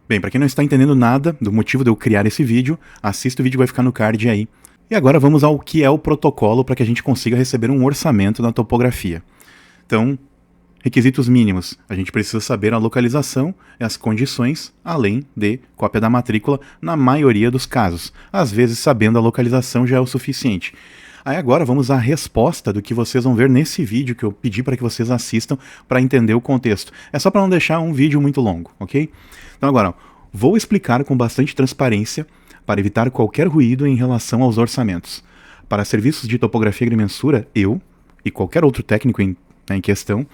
Bem, para quem não está entendendo nada do motivo de eu criar esse vídeo, assista o vídeo, vai ficar no card aí. E agora vamos ao que é o protocolo para que a gente consiga receber um orçamento na topografia. Então, requisitos mínimos. A gente precisa saber a localização e as condições, além de cópia da matrícula, na maioria dos casos. Às vezes, sabendo a localização já é o suficiente. Aí agora vamos à resposta do que vocês vão ver nesse vídeo que eu pedi para que vocês assistam para entender o contexto. É só para não deixar um vídeo muito longo, ok? Então agora, vou explicar com bastante transparência para evitar qualquer ruído em relação aos orçamentos. Para serviços de topografia e agrimensura, eu e qualquer outro técnico em questão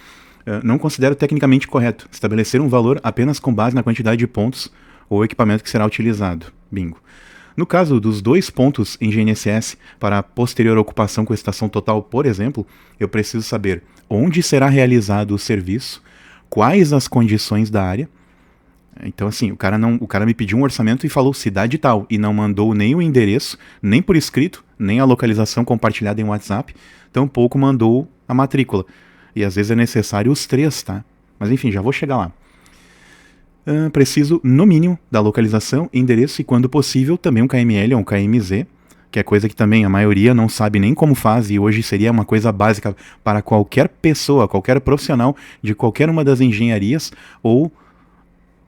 não considero tecnicamente correto estabelecer um valor apenas com base na quantidade de pontos ou equipamento que será utilizado. Bingo. No caso dos 2 pontos em GNSS para a posterior ocupação com estação total, por exemplo, eu preciso saber onde será realizado o serviço, quais as condições da área. Então, assim, o cara me pediu um orçamento e falou cidade tal, e não mandou nem o endereço, nem por escrito, nem a localização compartilhada em WhatsApp, tampouco mandou a matrícula. E às vezes é necessário os 3, tá? Mas enfim, já vou chegar lá. Preciso, no mínimo, da localização, endereço e, quando possível, também um KML ou um KMZ, que é coisa que também a maioria não sabe nem como faz, e hoje seria uma coisa básica para qualquer pessoa, qualquer profissional de qualquer uma das engenharias ou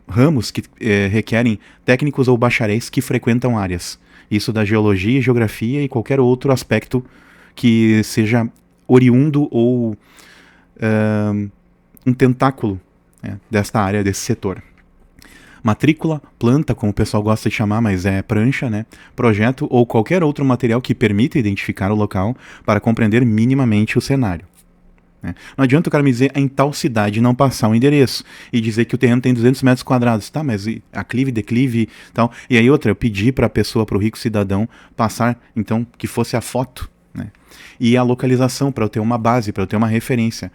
ramos que requerem técnicos ou bacharéis que frequentam áreas. Isso da geologia, geografia e qualquer outro aspecto que seja oriundo ou um tentáculo desta área, desse setor. Matrícula, planta, como o pessoal gosta de chamar, mas é prancha, né? Projeto ou qualquer outro material que permita identificar o local para compreender minimamente o cenário. Não adianta o cara me dizer em tal cidade não passar o endereço e dizer que o terreno tem 200 metros quadrados, tá? Mas aclive, declive, tal. E aí outra, eu pedi para a pessoa, para o rico cidadão, passar, então, que fosse a foto, né? E a localização, para eu ter uma base, para eu ter uma referência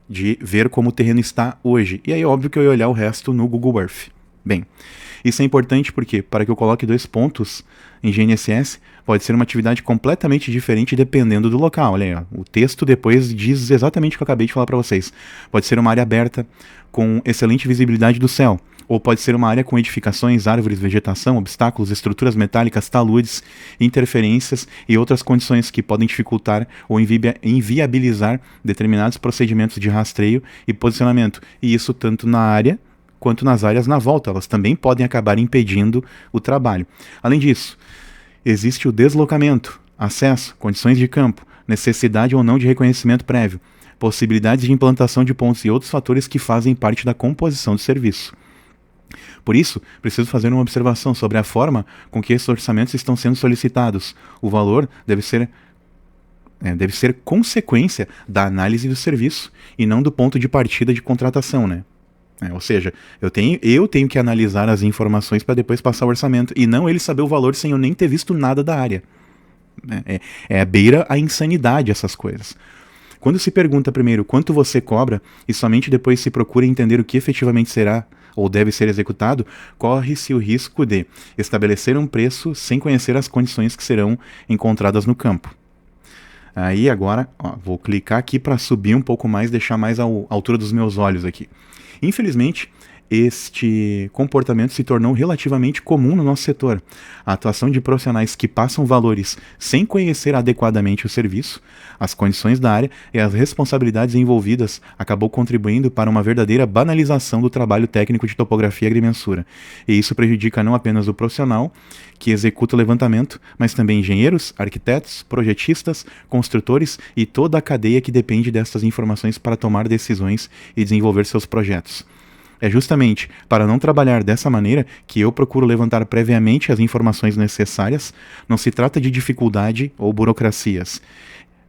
de ver como o terreno está hoje. E aí, óbvio que eu ia olhar o resto no Google Earth. Bem, isso é importante porque, para que eu coloque 2 pontos em GNSS, pode ser uma atividade completamente diferente dependendo do local. Olha aí, ó, o texto depois diz exatamente o que eu acabei de falar para vocês. Pode ser uma área aberta com excelente visibilidade do céu, ou pode ser uma área com edificações, árvores, vegetação, obstáculos, estruturas metálicas, taludes, interferências e outras condições que podem dificultar ou inviabilizar determinados procedimentos de rastreio e posicionamento. E isso tanto na área quanto nas áreas na volta, elas também podem acabar impedindo o trabalho. Além disso, existe o deslocamento, acesso, condições de campo, necessidade ou não de reconhecimento prévio, possibilidades de implantação de pontos e outros fatores que fazem parte da composição do serviço. Por isso, preciso fazer uma observação sobre a forma com que esses orçamentos estão sendo solicitados. O valor deve ser consequência da análise do serviço e não do ponto de partida de contratação, né? Ou seja, eu tenho que analisar as informações para depois passar o orçamento, e não ele saber o valor sem eu nem ter visto nada da área. Beira a insanidade essas coisas. Quando se pergunta primeiro quanto você cobra, e somente depois se procura entender o que efetivamente será ou deve ser executado, corre-se o risco de estabelecer um preço sem conhecer as condições que serão encontradas no campo. Aí agora, vou clicar aqui para subir um pouco mais, deixar mais à altura dos meus olhos aqui. Infelizmente, este comportamento se tornou relativamente comum no nosso setor. A atuação de profissionais que passam valores sem conhecer adequadamente o serviço, as condições da área e as responsabilidades envolvidas acabou contribuindo para uma verdadeira banalização do trabalho técnico de topografia e agrimensura. E isso prejudica não apenas o profissional que executa o levantamento, mas também engenheiros, arquitetos, projetistas, construtores e toda a cadeia que depende dessas informações para tomar decisões e desenvolver seus projetos. É justamente para não trabalhar dessa maneira que eu procuro levantar previamente as informações necessárias. Não se trata de dificuldade ou burocracias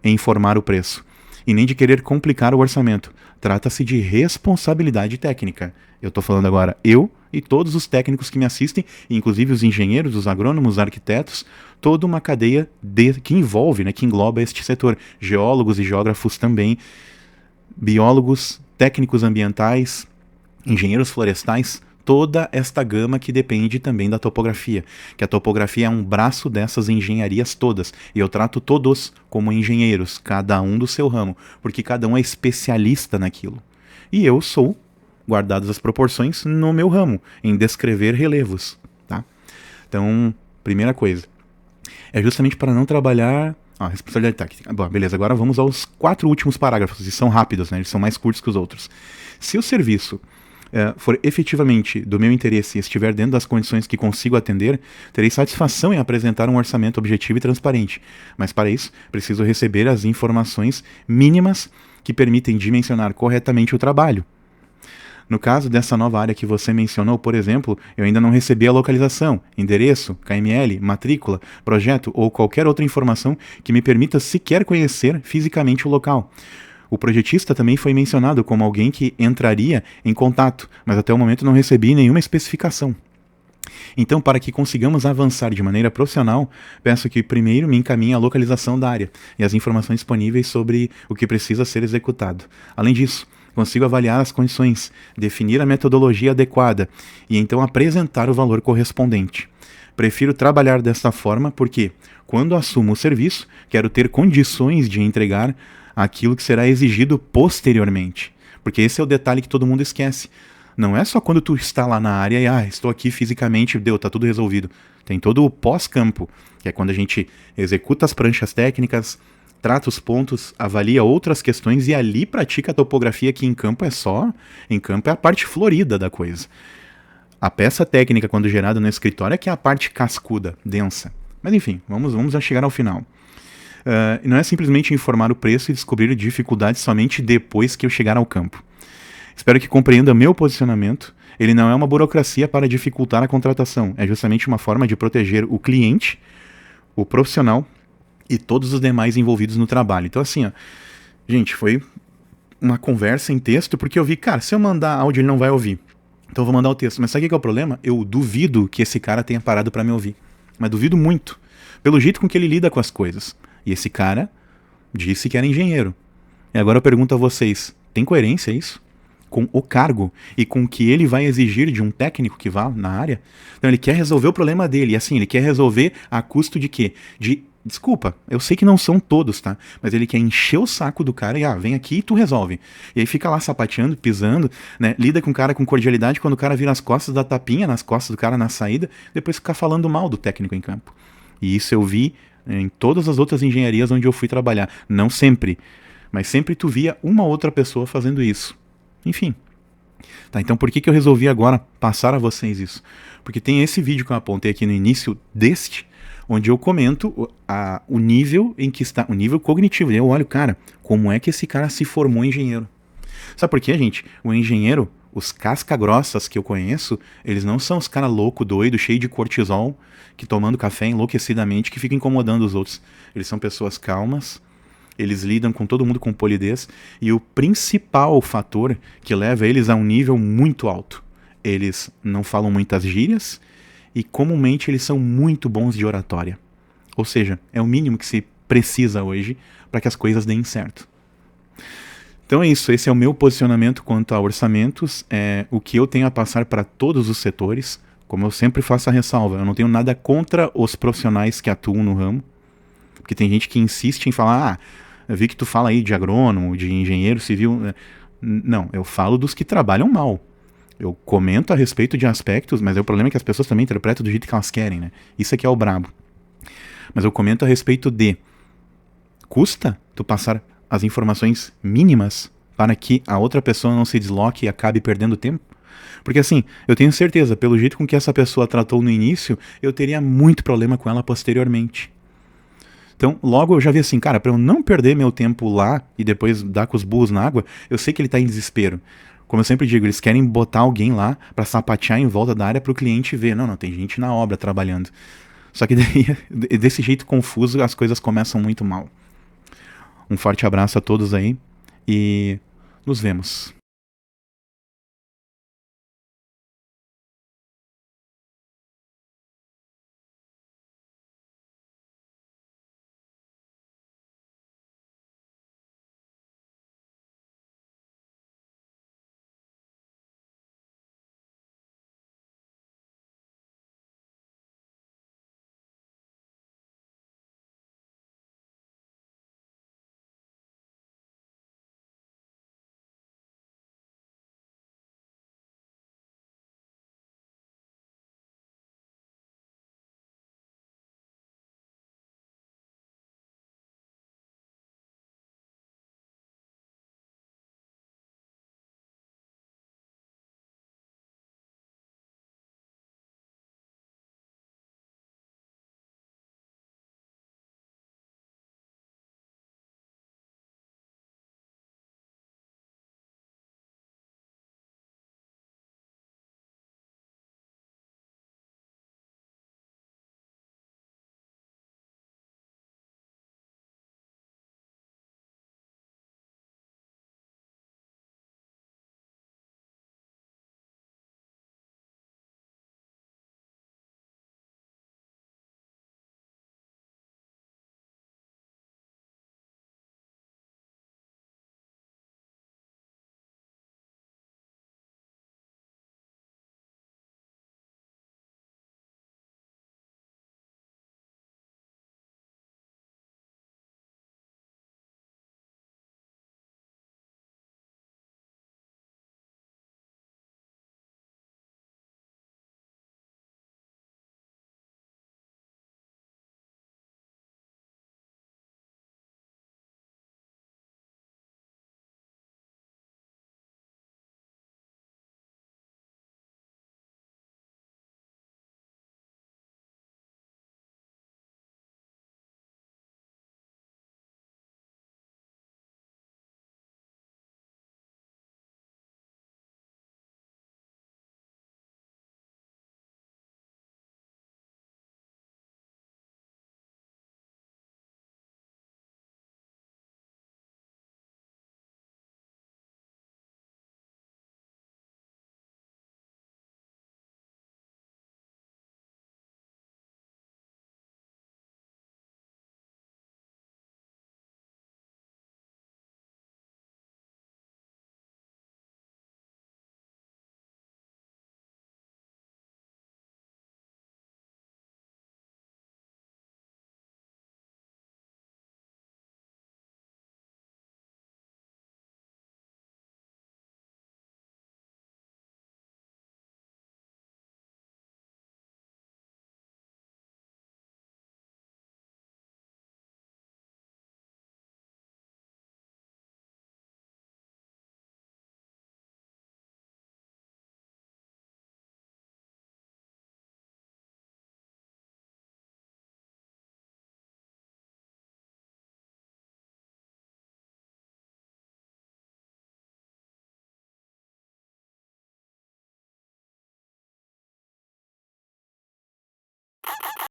em informar o preço, e nem de querer complicar o orçamento. Trata-se de responsabilidade técnica. Eu estou falando agora eu e todos os técnicos que me assistem, inclusive os engenheiros, os agrônomos, os arquitetos, toda uma cadeia que envolve, que engloba este setor. Geólogos e geógrafos também, biólogos, técnicos ambientais, engenheiros florestais, toda esta gama que depende também da topografia, que a topografia é um braço dessas engenharias todas, e eu trato todos como engenheiros, cada um do seu ramo, porque cada um é especialista naquilo. E eu sou guardadas as proporções, no meu ramo, em descrever relevos, tá? Então, primeira coisa, é justamente para não trabalhar... responsabilidade técnica. Bom, beleza, agora vamos aos 4 últimos parágrafos, e são rápidos, né? Eles são mais curtos que os outros. Se o serviço for efetivamente do meu interesse e estiver dentro das condições que consigo atender, terei satisfação em apresentar um orçamento objetivo e transparente. Mas para isso, preciso receber as informações mínimas que permitem dimensionar corretamente o trabalho. No caso dessa nova área que você mencionou, por exemplo, eu ainda não recebi a localização, endereço, KML, matrícula, projeto ou qualquer outra informação que me permita sequer conhecer fisicamente o local. O projetista também foi mencionado como alguém que entraria em contato, mas até o momento não recebi nenhuma especificação. Então, para que consigamos avançar de maneira profissional, peço que primeiro me encaminhe a localização da área e as informações disponíveis sobre o que precisa ser executado. Além disso, consigo avaliar as condições, definir a metodologia adequada e então apresentar o valor correspondente. Prefiro trabalhar desta forma porque, quando assumo o serviço, quero ter condições de entregar aquilo que será exigido posteriormente. Porque esse é o detalhe que todo mundo esquece. Não é só quando tu está lá na área e estou aqui fisicamente, tá tudo resolvido. Tem todo o pós-campo, que é quando a gente executa as pranchas técnicas, trata os pontos, avalia outras questões e ali pratica a topografia, que em campo é a parte florida da coisa. A peça técnica, quando gerada no escritório, é que é a parte cascuda, densa. Mas enfim, vamos já chegar ao final. Não é simplesmente informar o preço e descobrir dificuldades somente depois que eu chegar ao campo. Espero que compreenda meu posicionamento. Ele não é uma burocracia para dificultar a contratação. É justamente uma forma de proteger o cliente, o profissional e todos os demais envolvidos no trabalho. Então assim, gente, foi uma conversa em texto, porque eu vi, cara, se eu mandar áudio ele não vai ouvir. Então eu vou mandar o texto. Mas sabe o que é o problema? Eu duvido que esse cara tenha parado para me ouvir. Mas duvido muito. Pelo jeito com que ele lida com as coisas. E esse cara disse que era engenheiro. E agora eu pergunto a vocês, tem coerência isso? Com o cargo e com o que ele vai exigir de um técnico que vá na área? Então ele quer resolver o problema dele. E assim, ele quer resolver a custo de quê? Desculpa, eu sei que não são todos, tá? Mas ele quer encher o saco do cara e, vem aqui e tu resolve. E aí fica lá sapateando, pisando, né? Lida com o cara com cordialidade, quando o cara vira as costas, dá tapinha nas costas do cara na saída, depois fica falando mal do técnico em campo. E isso eu vi em todas as outras engenharias onde eu fui trabalhar. Não sempre, mas sempre tu via uma outra pessoa fazendo isso. Enfim. Tá, então por que eu resolvi agora passar a vocês isso? Porque tem esse vídeo que eu apontei aqui no início onde eu comento o nível em que está, o nível cognitivo. Eu olho, cara, como é que esse cara se formou engenheiro? Sabe por quê, gente? O engenheiro, os casca-grossas que eu conheço, eles não são os caras louco, doido, cheio de cortisol, que tomando café enlouquecidamente, que ficam incomodando os outros. Eles são pessoas calmas, eles lidam com todo mundo com polidez, e o principal fator que leva eles a um nível muito alto. Eles não falam muitas gírias, e comumente eles são muito bons de oratória. Ou seja, é o mínimo que se precisa hoje para que as coisas deem certo. Então é isso, esse é o meu posicionamento quanto a orçamentos, o que eu tenho a passar para todos os setores. Como eu sempre faço a ressalva, eu não tenho nada contra os profissionais que atuam no ramo, porque tem gente que insiste em falar, eu vi que tu fala aí de agrônomo, de engenheiro civil. Não, eu falo dos que trabalham mal. Eu comento a respeito de aspectos, mas o problema é que as pessoas também interpretam do jeito que elas querem, né? Isso aqui é o brabo. Mas eu comento a respeito de custa tu passar as informações mínimas para que a outra pessoa não se desloque e acabe perdendo tempo? Porque assim, eu tenho certeza, pelo jeito com que essa pessoa tratou no início, eu teria muito problema com ela posteriormente. Então, logo eu já vi assim, cara, para eu não perder meu tempo lá e depois dar com os burros na água, eu sei que ele tá em desespero. Como eu sempre digo, eles querem botar alguém lá para sapatear em volta da área para o cliente ver. Não, tem gente na obra trabalhando. Só que daí, desse jeito confuso, as coisas começam muito mal. Um forte abraço a todos aí e nos vemos.